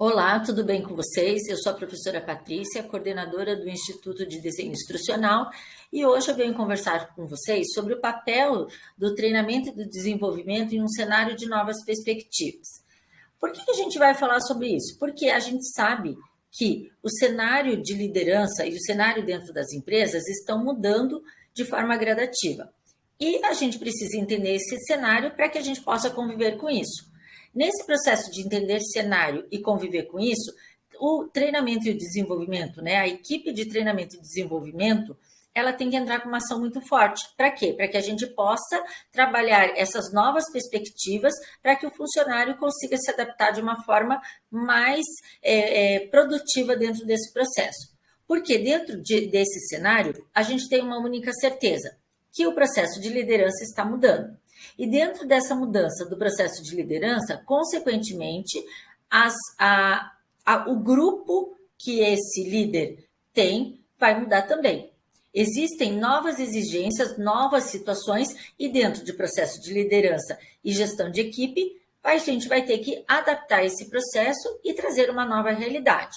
Olá, tudo bem com vocês? Eu sou a professora Patrícia, coordenadora do Instituto de Desenho Instrucional, e hoje eu venho conversar com vocês sobre o papel do treinamento e do desenvolvimento em um cenário de novas perspectivas. Por que a gente vai falar sobre isso? Porque a gente sabe que o cenário de liderança e o cenário dentro das empresas estão mudando de forma gradativa. E a gente precisa entender esse cenário para que a gente possa conviver com isso. Nesse processo de entender cenário e conviver com isso, o treinamento e o desenvolvimento, né, a equipe de treinamento e desenvolvimento, ela tem que entrar com uma ação muito forte. Para quê? Para que a gente possa trabalhar essas novas perspectivas para que o funcionário consiga se adaptar de uma forma mais produtiva dentro desse processo. Porque dentro desse cenário, a gente tem uma única certeza, que o processo de liderança está mudando. E dentro dessa mudança do processo de liderança, consequentemente, o grupo que esse líder tem vai mudar também. Existem novas exigências, novas situações, e dentro de processo de liderança e gestão de equipe, a gente vai ter que adaptar esse processo e trazer uma nova realidade.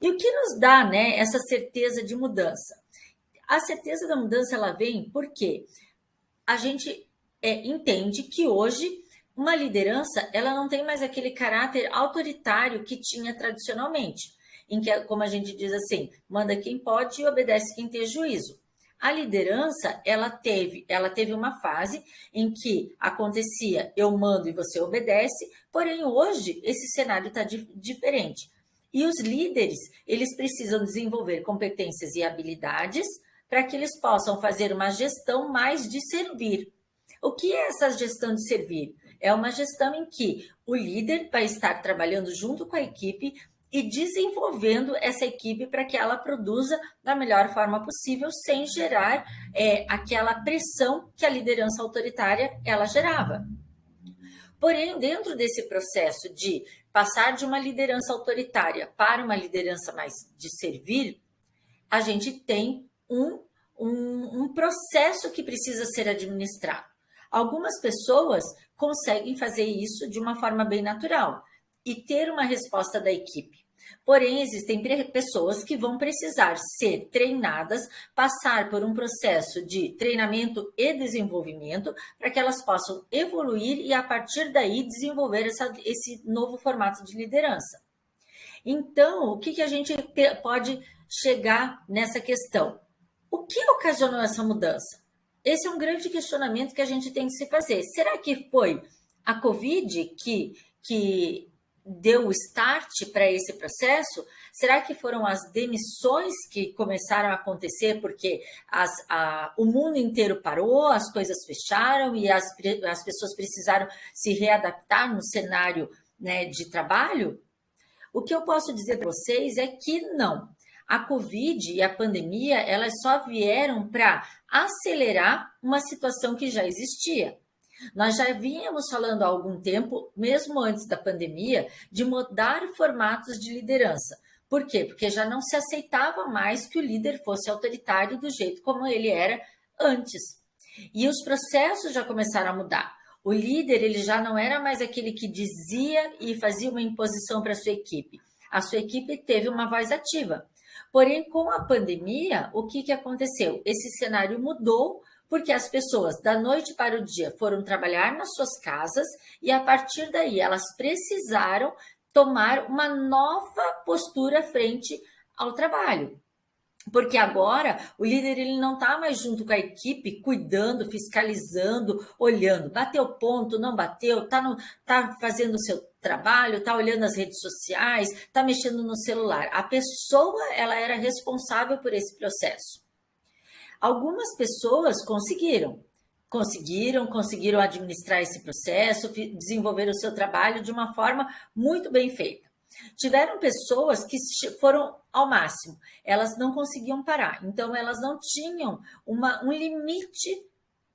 E o que nos dá, né, essa certeza de mudança? A certeza da mudança ela vem porque a gente entende que hoje uma liderança ela não tem mais aquele caráter autoritário que tinha tradicionalmente, em que, como a gente diz assim, manda quem pode e obedece quem tem juízo. A liderança ela teve uma fase em que acontecia eu mando e você obedece, porém hoje esse cenário está diferente. E os líderes eles precisam desenvolver competências e habilidades para que eles possam fazer uma gestão mais de servir. O que é essa gestão de servir? É uma gestão em que o líder vai estar trabalhando junto com a equipe e desenvolvendo essa equipe para que ela produza da melhor forma possível, sem gerar aquela pressão que a liderança autoritária ela gerava. Porém, dentro desse processo de passar de uma liderança autoritária para uma liderança mais de servir, a gente tem um processo que precisa ser administrado. Algumas pessoas conseguem fazer isso de uma forma bem natural e ter uma resposta da equipe. Porém, existem pessoas que vão precisar ser treinadas, passar por um processo de treinamento e desenvolvimento para que elas possam evoluir e, a partir daí, desenvolver esse novo formato de liderança. Então, o que a gente pode chegar nessa questão? O que ocasionou essa mudança? Esse é um grande questionamento que a gente tem que se fazer. Será que foi a Covid que deu o start para esse processo? Será que foram as demissões que começaram a acontecer porque o mundo inteiro parou, as coisas fecharam e as pessoas precisaram se readaptar no cenário, né, de trabalho? O que eu posso dizer para vocês é que não. A Covid e a pandemia, elas só vieram para acelerar uma situação que já existia. Nós já vínhamos falando há algum tempo, mesmo antes da pandemia, de mudar formatos de liderança. Por quê? Porque já não se aceitava mais que o líder fosse autoritário do jeito como ele era antes. E os processos já começaram a mudar. O líder ele já não era mais aquele que dizia e fazia uma imposição para a sua equipe. A sua equipe teve uma voz ativa. Porém, com a pandemia, o que aconteceu? Esse cenário mudou porque as pessoas, da noite para o dia, foram trabalhar nas suas casas e, a partir daí, elas precisaram tomar uma nova postura frente ao trabalho. Porque agora o líder ele não está mais junto com a equipe, cuidando, fiscalizando, olhando. Bateu ponto, não bateu, tá fazendo o seu trabalho, está olhando as redes sociais, está mexendo no celular. A pessoa ela era responsável por esse processo. Algumas pessoas conseguiram administrar esse processo, desenvolver o seu trabalho de uma forma muito bem feita. Tiveram pessoas que foram ao máximo, elas não conseguiam parar, então elas não tinham um limite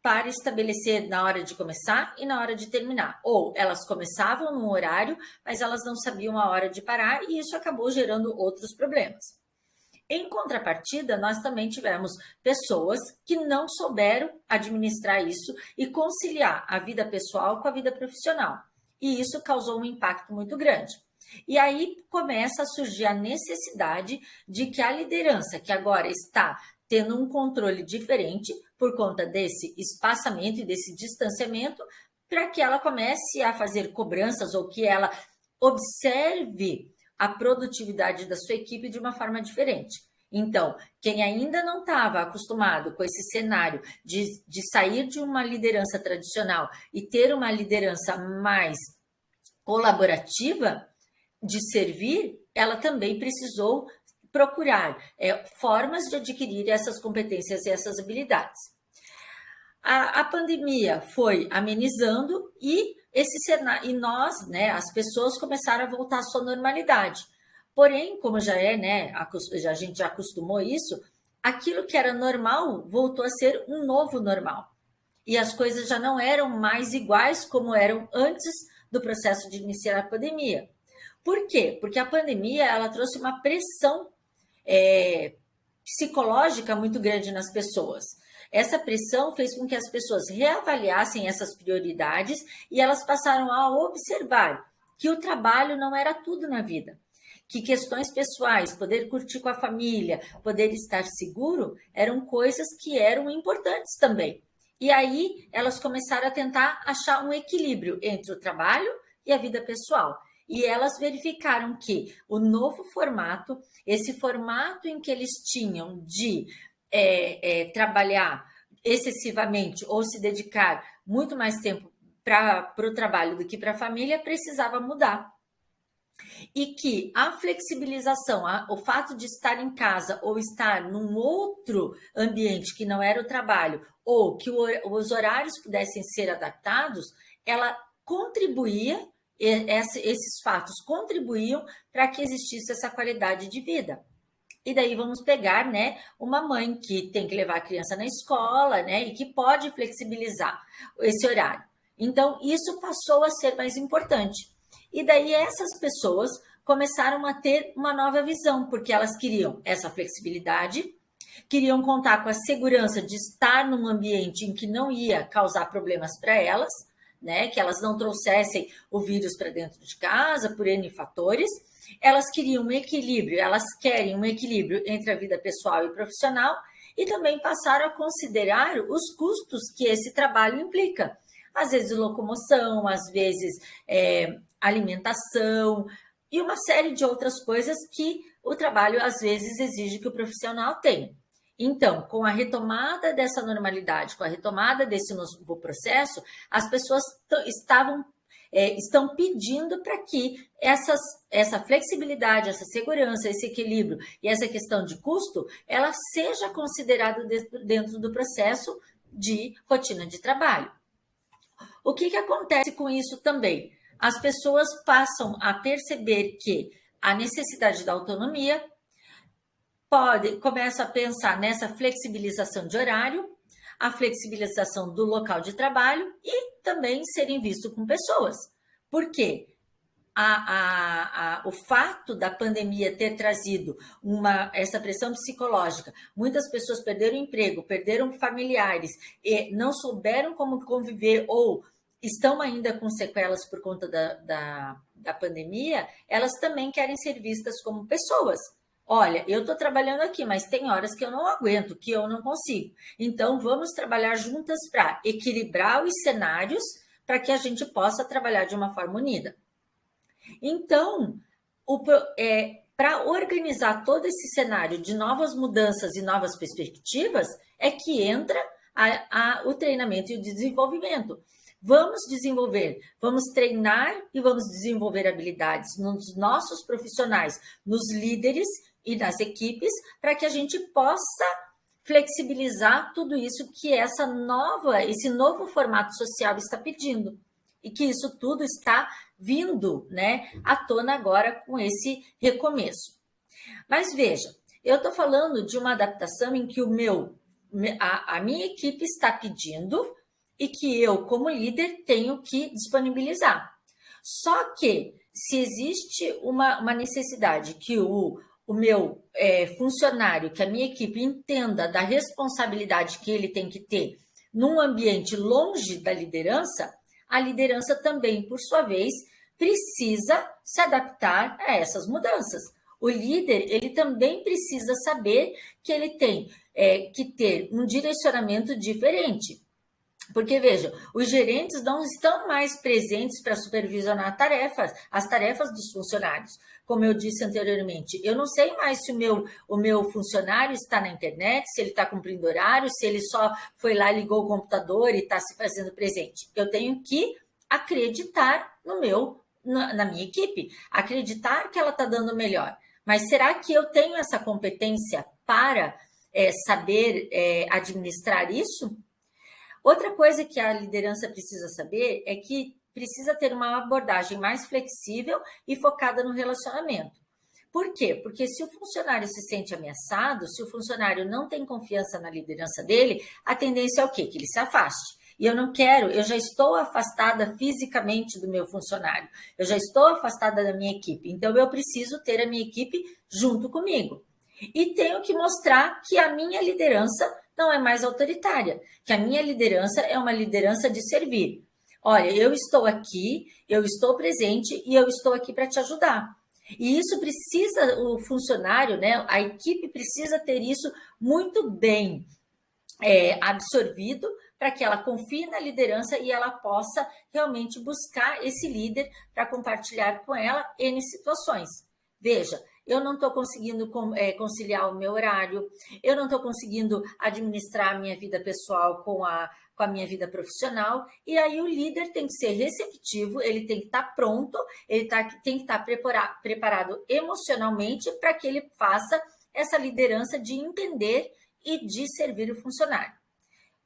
para estabelecer na hora de começar e na hora de terminar. Ou elas começavam num horário, mas elas não sabiam a hora de parar e isso acabou gerando outros problemas. Em contrapartida, nós também tivemos pessoas que não souberam administrar isso e conciliar a vida pessoal com a vida profissional. E isso causou um impacto muito grande. E aí começa a surgir a necessidade de que a liderança, que agora está tendo um controle diferente por conta desse espaçamento e desse distanciamento, para que ela comece a fazer cobranças ou que ela observe a produtividade da sua equipe de uma forma diferente. Então, quem ainda não estava acostumado com esse cenário de sair de uma liderança tradicional e ter uma liderança mais colaborativa, de servir, ela também precisou procurar formas de adquirir essas competências e essas habilidades. A pandemia foi amenizando e esse cenário, e nós, né, as pessoas começaram a voltar à sua normalidade. Porém, como já é, né, a gente já acostumou isso, aquilo que era normal voltou a ser um novo normal. E as coisas já não eram mais iguais como eram antes do processo de iniciar a pandemia. Por quê? Porque a pandemia ela trouxe uma pressão psicológica muito grande nas pessoas. Essa pressão fez com que as pessoas reavaliassem essas prioridades e elas passaram a observar que o trabalho não era tudo na vida, que questões pessoais, poder curtir com a família, poder estar seguro, eram coisas que eram importantes também. E aí elas começaram a tentar achar um equilíbrio entre o trabalho e a vida pessoal. E elas verificaram que o novo formato, esse formato em que eles tinham de trabalhar excessivamente ou se dedicar muito mais tempo para o trabalho do que para a família, precisava mudar. E que a flexibilização, o fato de estar em casa ou estar num outro ambiente que não era o trabalho, ou que os horários pudessem ser adaptados, ela contribuía, esses fatos contribuíam para que existisse essa qualidade de vida. E daí vamos pegar, né, uma mãe que tem que levar a criança na escola, né, e que pode flexibilizar esse horário. Então, isso passou a ser mais importante. E daí essas pessoas começaram a ter uma nova visão, porque elas queriam essa flexibilidade, queriam contar com a segurança de estar num ambiente em que não ia causar problemas para elas, né, que elas não trouxessem o vírus para dentro de casa por N fatores. Elas queriam um equilíbrio, elas querem um equilíbrio entre a vida pessoal e profissional e também passaram a considerar os custos que esse trabalho implica. Às vezes locomoção, às vezes alimentação e uma série de outras coisas que o trabalho às vezes exige que o profissional tenha. Então, com a retomada dessa normalidade, com a retomada desse novo processo, as pessoas estão pedindo para que essa flexibilidade, essa segurança, esse equilíbrio e essa questão de custo, ela seja considerada dentro do processo de rotina de trabalho. O que acontece com isso também? As pessoas passam a perceber que a necessidade da autonomia começa a pensar nessa flexibilização de horário, a flexibilização do local de trabalho e também serem vistos com pessoas. Por quê? O fato da pandemia ter trazido essa pressão psicológica, muitas pessoas perderam emprego, perderam familiares e não souberam como conviver ou estão ainda com sequelas por conta da pandemia, elas também querem ser vistas como pessoas. Olha, eu estou trabalhando aqui, mas tem horas que eu não aguento, que eu não consigo. Então, vamos trabalhar juntas para equilibrar os cenários para que a gente possa trabalhar de uma forma unida. Então, para organizar todo esse cenário de novas mudanças e novas perspectivas, é que entra o treinamento e o desenvolvimento. Vamos desenvolver, vamos treinar e vamos desenvolver habilidades nos nossos profissionais, nos líderes e nas equipes, para que a gente possa flexibilizar tudo isso que esse novo formato social está pedindo. E que isso tudo está vindo, né, à tona agora com esse recomeço. Mas veja, eu estou falando de uma adaptação em que a minha equipe está pedindo e que eu, como líder, tenho que disponibilizar. Só que, se existe uma necessidade que o meu funcionário, que a minha equipe entenda da responsabilidade que ele tem que ter num ambiente longe da liderança, a liderança também, por sua vez, precisa se adaptar a essas mudanças. O líder, ele também precisa saber que ele tem que ter um direcionamento diferente. Porque, veja, os gerentes não estão mais presentes para supervisionar as tarefas dos funcionários. Como eu disse anteriormente, eu não sei mais se o meu funcionário está na internet, se ele está cumprindo horário, se ele só foi lá, ligou o computador e está se fazendo presente. Eu tenho que acreditar na minha equipe, acreditar que ela está dando o melhor. Mas será que eu tenho essa competência para saber administrar isso? Outra coisa que a liderança precisa saber é que precisa ter uma abordagem mais flexível e focada no relacionamento. Por quê? Porque se o funcionário se sente ameaçado, se o funcionário não tem confiança na liderança dele, a tendência é o quê? Que ele se afaste. E eu já estou afastada fisicamente do meu funcionário, eu já estou afastada da minha equipe, então eu preciso ter a minha equipe junto comigo. E tenho que mostrar que a minha liderança não é mais autoritária, que a minha liderança é uma liderança de servir. Olha, eu estou aqui, eu estou presente e eu estou aqui para te ajudar. E isso precisa, o funcionário, né, a equipe precisa ter isso muito bem absorvido para que ela confie na liderança e ela possa realmente buscar esse líder para compartilhar com ela N situações. Veja, eu não estou conseguindo conciliar o meu horário, eu não estou conseguindo administrar a minha vida pessoal com a minha vida profissional, e aí o líder tem que ser receptivo, ele tem que estar pronto, ele tem que estar preparado emocionalmente para que ele faça essa liderança de entender e de servir o funcionário.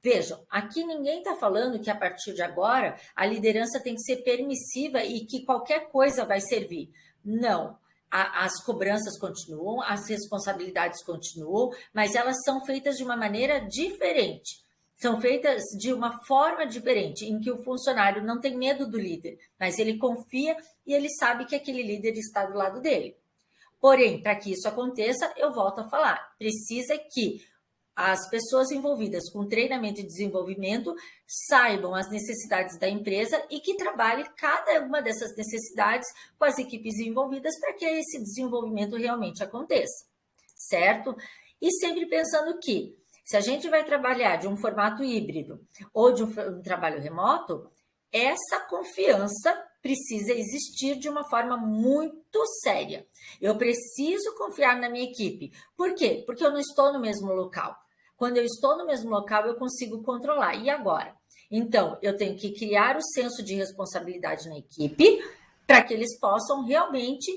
Vejam, aqui ninguém está falando que a partir de agora a liderança tem que ser permissiva e que qualquer coisa vai servir. Não. As cobranças continuam, as responsabilidades continuam, mas elas são feitas de uma maneira diferente. São feitas de uma forma diferente, em que o funcionário não tem medo do líder, mas ele confia e ele sabe que aquele líder está do lado dele. Porém, para que isso aconteça, eu volto a falar, precisa que as pessoas envolvidas com treinamento e desenvolvimento saibam as necessidades da empresa e que trabalhe cada uma dessas necessidades com as equipes envolvidas para que esse desenvolvimento realmente aconteça, certo? E sempre pensando que, se a gente vai trabalhar de um formato híbrido ou de um trabalho remoto, essa confiança precisa existir de uma forma muito séria. Eu preciso confiar na minha equipe. Por quê? Porque eu não estou no mesmo local. Quando eu estou no mesmo local, eu consigo controlar. E agora? Então, eu tenho que criar o senso de responsabilidade na equipe para que eles possam realmente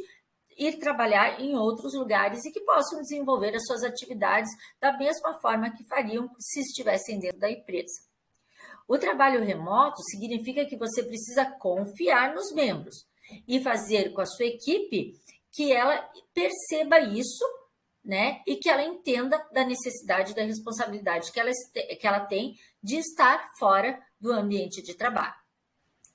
ir trabalhar em outros lugares e que possam desenvolver as suas atividades da mesma forma que fariam se estivessem dentro da empresa. O trabalho remoto significa que você precisa confiar nos membros e fazer com a sua equipe que ela perceba isso, né? E que ela entenda da necessidade e da responsabilidade que ela tem de estar fora do ambiente de trabalho,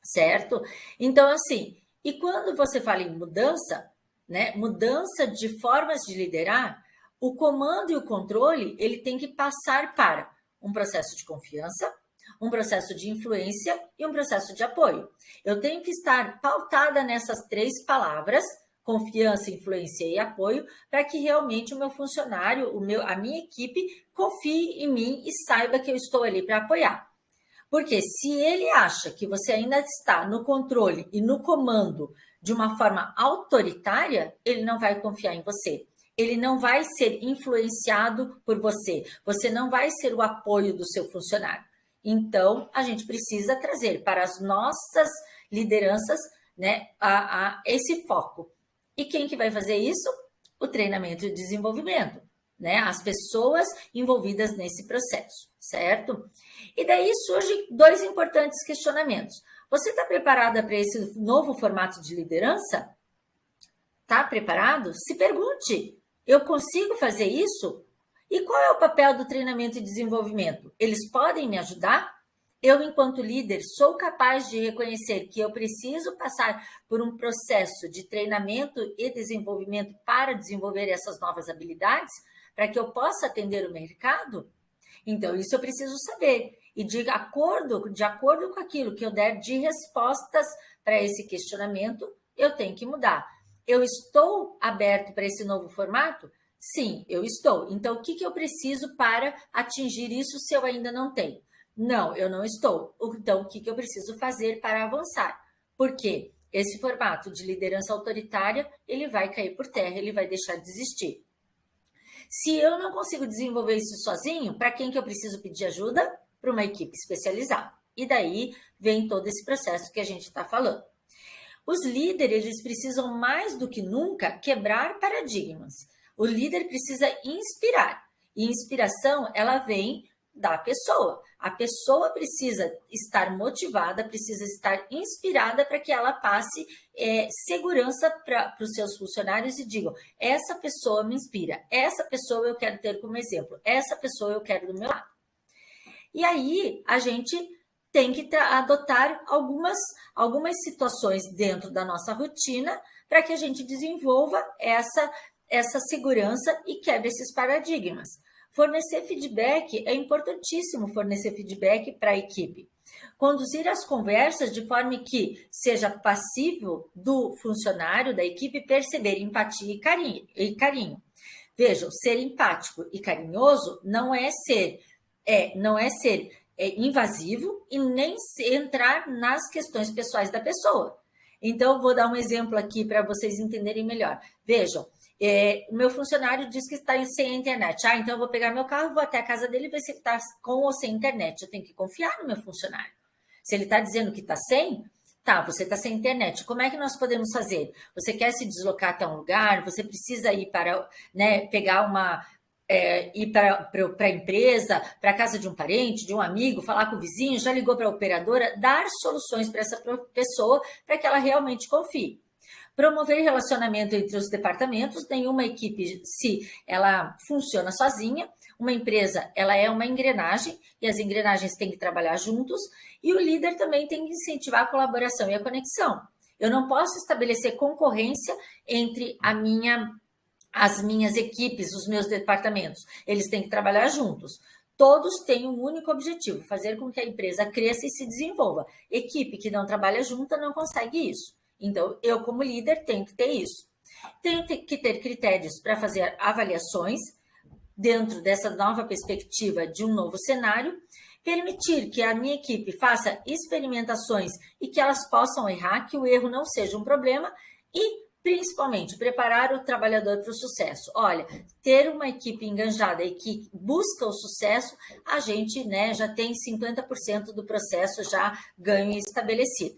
certo? Então, assim, e quando você fala em mudança, né? Mudança de formas de liderar, o comando e o controle, ele tem que passar para um processo de confiança, um processo de influência e um processo de apoio. Eu tenho que estar pautada nessas três palavras, confiança, influência e apoio, para que realmente o meu funcionário, a minha equipe, confie em mim e saiba que eu estou ali para apoiar. Porque se ele acha que você ainda está no controle e no comando de uma forma autoritária, ele não vai confiar em você. Ele não vai ser influenciado por você. Você não vai ser o apoio do seu funcionário. Então, a gente precisa trazer para as nossas lideranças, né, esse foco. E quem que vai fazer isso? O treinamento e desenvolvimento, né? As pessoas envolvidas nesse processo, certo? E daí surgem dois importantes questionamentos. Você está preparada para esse novo formato de liderança? Está preparado? Se pergunte, eu consigo fazer isso? E qual é o papel do treinamento e desenvolvimento? Eles podem me ajudar? Eu, enquanto líder, sou capaz de reconhecer que eu preciso passar por um processo de treinamento e desenvolvimento para desenvolver essas novas habilidades, para que eu possa atender o mercado? Então, isso eu preciso saber. e de acordo com aquilo que eu der de respostas para esse questionamento, eu tenho que mudar. Eu estou aberto para esse novo formato? Sim, eu estou. Então, o que eu preciso para atingir isso se eu ainda não tenho? Não, eu não estou. Então, o que eu preciso fazer para avançar? Por quê? Esse formato de liderança autoritária, ele vai cair por terra, ele vai deixar de existir. Se eu não consigo desenvolver isso sozinho, para quem que eu preciso pedir ajuda? Para uma equipe especializada. E daí vem todo esse processo que a gente está falando. Os líderes, eles precisam mais do que nunca quebrar paradigmas. O líder precisa inspirar. E inspiração, ela vem da pessoa. A pessoa precisa estar motivada, precisa estar inspirada para que ela passe segurança para os seus funcionários e digam: essa pessoa me inspira, essa pessoa eu quero ter como exemplo, essa pessoa eu quero do meu lado. E aí a gente tem que adotar algumas situações dentro da nossa rotina para que a gente desenvolva essa segurança e quebre esses paradigmas. Fornecer feedback, é importantíssimo fornecer feedback para a equipe. Conduzir as conversas de forma que seja passível do funcionário, da equipe, perceber empatia e carinho. Vejam, ser empático e carinhoso não é ser invasivo e nem entrar nas questões pessoais da pessoa. Então, vou dar um exemplo aqui para vocês entenderem melhor. Vejam, o meu funcionário diz que está sem internet. Então eu vou pegar meu carro, vou até a casa dele e ver se ele está com ou sem internet. Eu tenho que confiar no meu funcionário. Se ele está dizendo que está sem, tá, você está sem internet. Como é que nós podemos fazer? Você quer se deslocar até um lugar? Você precisa ir para, pegar ir para a empresa, para a casa de um parente, de um amigo, falar com o vizinho, já ligou para a operadora, dar soluções para essa pessoa para que ela realmente confie. Promover relacionamento entre os departamentos. Nenhuma equipe, se ela funciona sozinha, uma empresa, ela é uma engrenagem e as engrenagens têm que trabalhar juntos, e o líder também tem que incentivar a colaboração e a conexão. Eu não posso estabelecer concorrência entre as minhas equipes, os meus departamentos. Eles têm que trabalhar juntos. Todos têm um único objetivo: fazer com que a empresa cresça e se desenvolva. Equipe que não trabalha junta não consegue isso. Então, eu, como líder, tenho que ter isso. Tenho que ter critérios para fazer avaliações dentro dessa nova perspectiva de um novo cenário, permitir que a minha equipe faça experimentações e que elas possam errar, que o erro não seja um problema, e, principalmente, preparar o trabalhador para o sucesso. Olha, ter uma equipe engajada e que busca o sucesso, a gente já tem 50% do processo já ganho e estabelecido.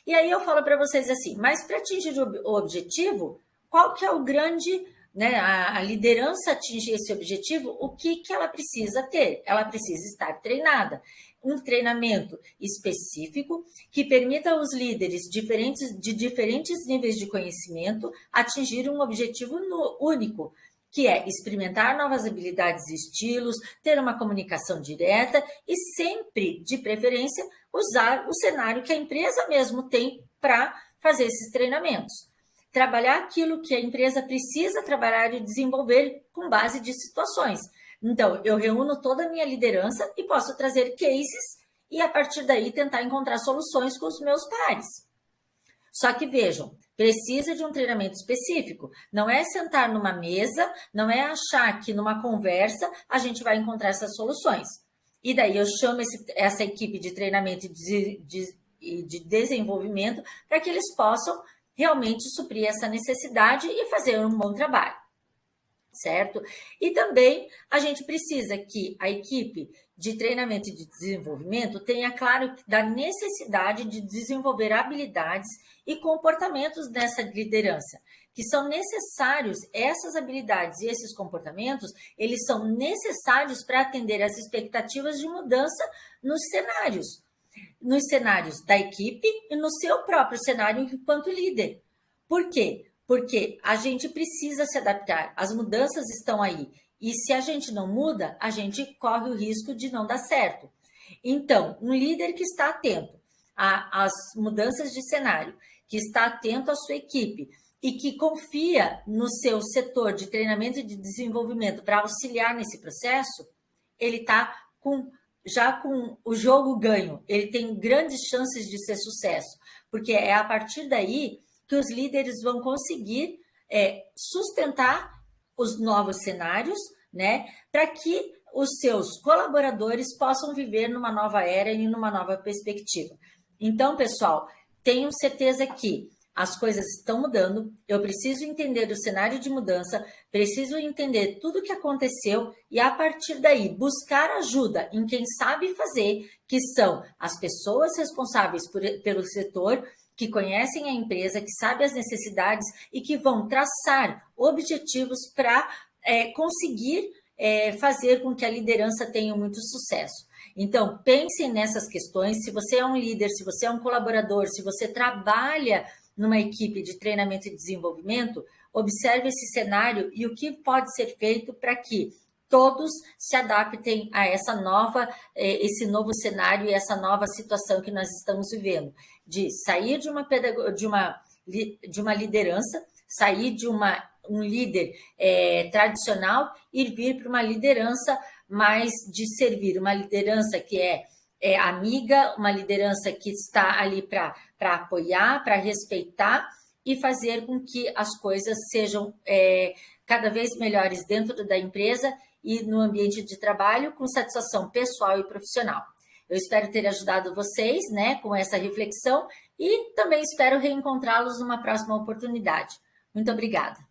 E aí eu falo para vocês assim, mas para atingir o objetivo, qual que é o grande, a liderança atingir esse objetivo, o que ela precisa ter? Ela precisa estar treinada. Um treinamento específico que permita aos líderes de diferentes níveis de conhecimento atingir um objetivo único, que é experimentar novas habilidades e estilos, ter uma comunicação direta e sempre, de preferência, usar o cenário que a empresa mesmo tem para fazer esses treinamentos. Trabalhar aquilo que a empresa precisa trabalhar e desenvolver com base de situações. Então, eu reúno toda a minha liderança e posso trazer cases e, a partir daí, tentar encontrar soluções com os meus pares. Só que, vejam, precisa de um treinamento específico. Não é sentar numa mesa, não é achar que numa conversa a gente vai encontrar essas soluções. E daí eu chamo essa equipe de treinamento e de desenvolvimento para que eles possam realmente suprir essa necessidade e fazer um bom trabalho, certo? E também a gente precisa que a equipe de treinamento e de desenvolvimento tenha claro da necessidade de desenvolver habilidades e comportamentos nessa liderança, que são necessários, essas habilidades e esses comportamentos, eles são necessários para atender às expectativas de mudança nos cenários da equipe e no seu próprio cenário enquanto líder. Por quê? Porque a gente precisa se adaptar, as mudanças estão aí. E se a gente não muda, a gente corre o risco de não dar certo. Então, um líder que está atento às mudanças de cenário, que está atento à sua equipe e que confia no seu setor de treinamento e de desenvolvimento para auxiliar nesse processo, ele está já com o jogo ganho, ele tem grandes chances de ser sucesso, porque é a partir daí que os líderes vão conseguir sustentar os novos cenários, né, para que os seus colaboradores possam viver numa nova era e numa nova perspectiva. Então, pessoal, tenho certeza que as coisas estão mudando, eu preciso entender o cenário de mudança, preciso entender tudo o que aconteceu e, a partir daí, buscar ajuda em quem sabe fazer, que são as pessoas responsáveis pelo setor, que conhecem a empresa, que sabem as necessidades e que vão traçar objetivos para conseguir fazer com que a liderança tenha muito sucesso. Então, pensem nessas questões. Se você é um líder, se você é um colaborador, se você trabalha numa equipe de treinamento e desenvolvimento, observe esse cenário e o que pode ser feito para que todos se adaptem a esse novo cenário e essa nova situação que nós estamos vivendo, de sair de uma liderança, sair de um líder tradicional e vir para uma liderança mais de servir, uma liderança que é amiga, uma liderança que está ali para apoiar, para respeitar e fazer com que as coisas sejam cada vez melhores dentro da empresa e no ambiente de trabalho, com satisfação pessoal e profissional. Eu espero ter ajudado vocês, né, com essa reflexão e também espero reencontrá-los numa próxima oportunidade. Muito obrigada.